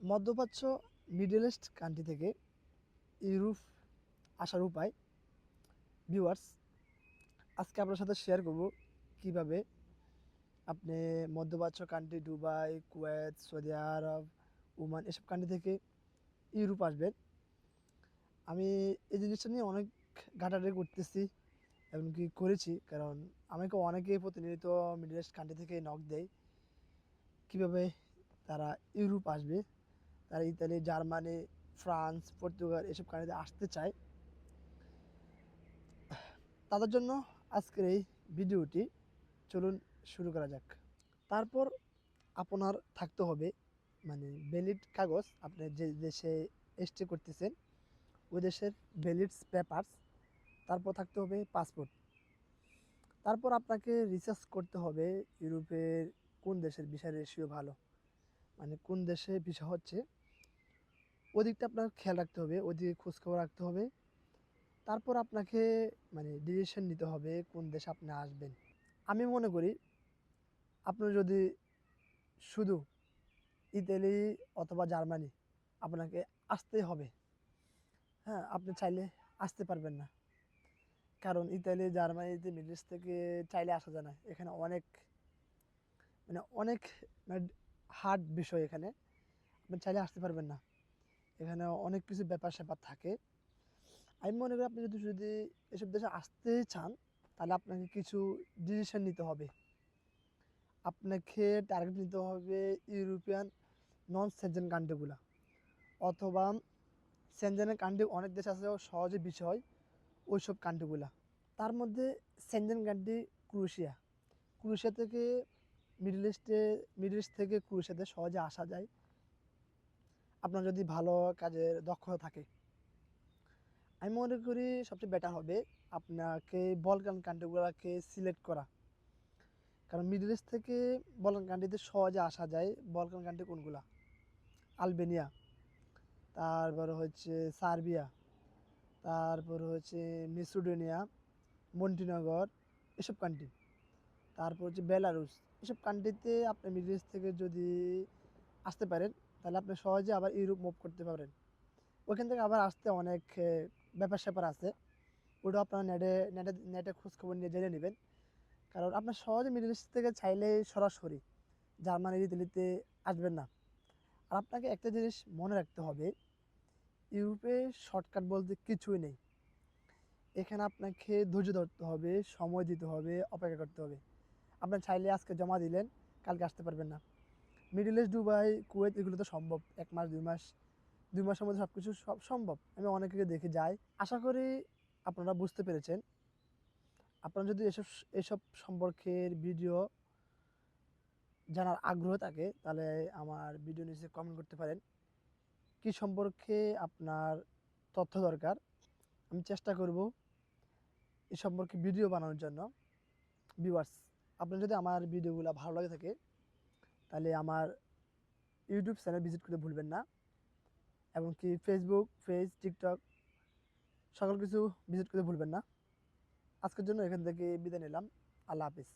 মধ্যপ্রাচ্য middle east country থেকে Europe আসার উপায়। ভিউয়ার্স, আজকে আপনার সাথে শেয়ার করব কিভাবে আপনি মধ্যপ্রাচ্য কান্ট্রি দুবাই, কুয়েত, সৌদি আরব, ওমান এসব কান্ট্রি থেকে ইউরোপ আসবেন। আমি এই জিনিসটা নিয়ে অনেক ঘাটাঘাটি করতেছি, এমনকি করেছি, কারণ আমাকে অনেকে প্রতিনিয়ত মিডল ইস্ট কান্ট্রি থেকে নক দেয় কীভাবে তারা ইউরোপ আসবে। তারা ইতালি, জার্মানি, ফ্রান্স, পর্তুগাল এসব কান্ট্রিতে আসতে চায়। তাদের জন্য আজকের এই ভিডিওটি, চলুন শুরু করা যাক। তারপর আপনার থাকতে হবে ভ্যালিড কাগজ। আপনি যে দেশে স্টে করতেছেন ওই দেশের ভ্যালিড পেপারস। তারপর থাকতে হবে পাসপোর্ট। তারপর আপনাকে রিসার্চ করতে হবে ইউরোপের কোন দেশের ভিসা রেশিও ভালো, কোন দেশে ভিসা হচ্ছে ওদিকটা আপনার খেয়াল রাখতে হবে, ওদিকে খোঁজখবর রাখতে হবে। তারপর আপনাকে ডিসিশন নিতে হবে কোন দেশে আপনি আসবেন। আমি মনে করি আপনার যদি শুধু ইতালি অথবা জার্মানি আপনাকে আসতেই হবে, হ্যাঁ, আপনি চাইলে আসতে পারবেন না। কারণ ইতালি, জার্মানিতে মিডল ইস্ট থেকে চাইলে আসা যায় না। এখানে অনেক অনেক হার্ড বিষয়। এখানে আপনি চাইলে আসতে পারবেন না। এখানে অনেক কিছু ব্যাপার স্যাপার থাকে। আমি মনে করি আপনি যদি এসব দেশে আসতে চান তাহলে আপনাকে কিছু ডিসিশন নিতে হবে। আপনাকে টার্গেট নিতে হবে ইউরোপিয়ান নন সেনজেন কান্ট্রিগুলো, অথবা সেনজেনের কান্ট্রি অনেক দেশ আছে সহজে বিষয় ওই সব কান্ট্রিগুলো। তার মধ্যে সেনজেন কান্ট্রি ক্রোয়েশিয়া। ক্রোয়েশিয়া থেকে মিডল ইস্ট থেকে ক্রোয়েশিয়াতে সহজে আসা যায় আপনার যদি ভালো কাজের দক্ষতা থাকে। আমি মনে করি সবচেয়ে বেটার হবে আপনাকে বলকান কান্ট্রিগুলোকে সিলেক্ট করা। কারণ মিডল ইস্ট থেকে বলকান কান্ট্রিতে সহজে আসা যায়। বলকান কান্ট্রি কোনগুলা? আলবেনিয়া, তারপর হচ্ছে সার্বিয়া, তারপর হচ্ছে মেসিডোনিয়া, মন্টিনেগর এসব কান্ট্রি, তারপর হচ্ছে বেলারুস। এসব কান্ট্রিতে আপনি মিডল ইস্ট থেকে যদি আসতে পারেন তাহলে আপনি সহজে আবার ইউরোপ মুভ করতে পারেন। ওইখান থেকে আবার আসতে অনেক ব্যাপার স্যাপার আছে, ওটা আপনার নেটে খোঁজখবর নিয়ে জেনে নেবেন। কারণ আপনার সহজে মিডল ইস্ট থেকে চাইলে সরাসরি জার্মানি, ইতালিতে আসবেন না। আর আপনাকে একটা জিনিস মনে রাখতে হবে, ইউরোপে শর্টকাট বলতে কিছুই নেই। এখানে আপনাকে ধৈর্য ধরতে হবে, সময় দিতে হবে, অপেক্ষা করতে হবে। আপনার চাইলে আজকে জমা দিলেন, কালকে আসতে পারবেন না। মিডল ইস্ট, দুবাই, কুয়েত এগুলো তো সম্ভব 1 মাস 2 মাস, 2 মাসের মধ্যে সব কিছু সব সম্ভব। আমি অনেকে দেখে যাই। আশা করি আপনারা বুঝতে পেরেছেন। আপনারা যদি এসব সম্পর্কের ভিডিও জানার আগ্রহ থাকে তাহলে আমার ভিডিও নিচে কমেন্ট করতে পারেন কি সম্পর্কে আপনার তথ্য দরকার। আমি চেষ্টা করব এ সম্পর্কে ভিডিও বানানোর জন্য। ভিউয়ার্স, আপনার যদি আমার ভিডিওগুলো ভালো লাগে থাকে তাহলে আমার ইউটিউব চ্যানেল ভিজিট করতে ভুলবেন না, এবং কি ফেসবুক পেজ, টিকটক সকল কিছু ভিজিট করতে ভুলবেন না। আজকের জন্য এখান থেকে বিদায় নিলাম। আল্লাহ হাফিজ।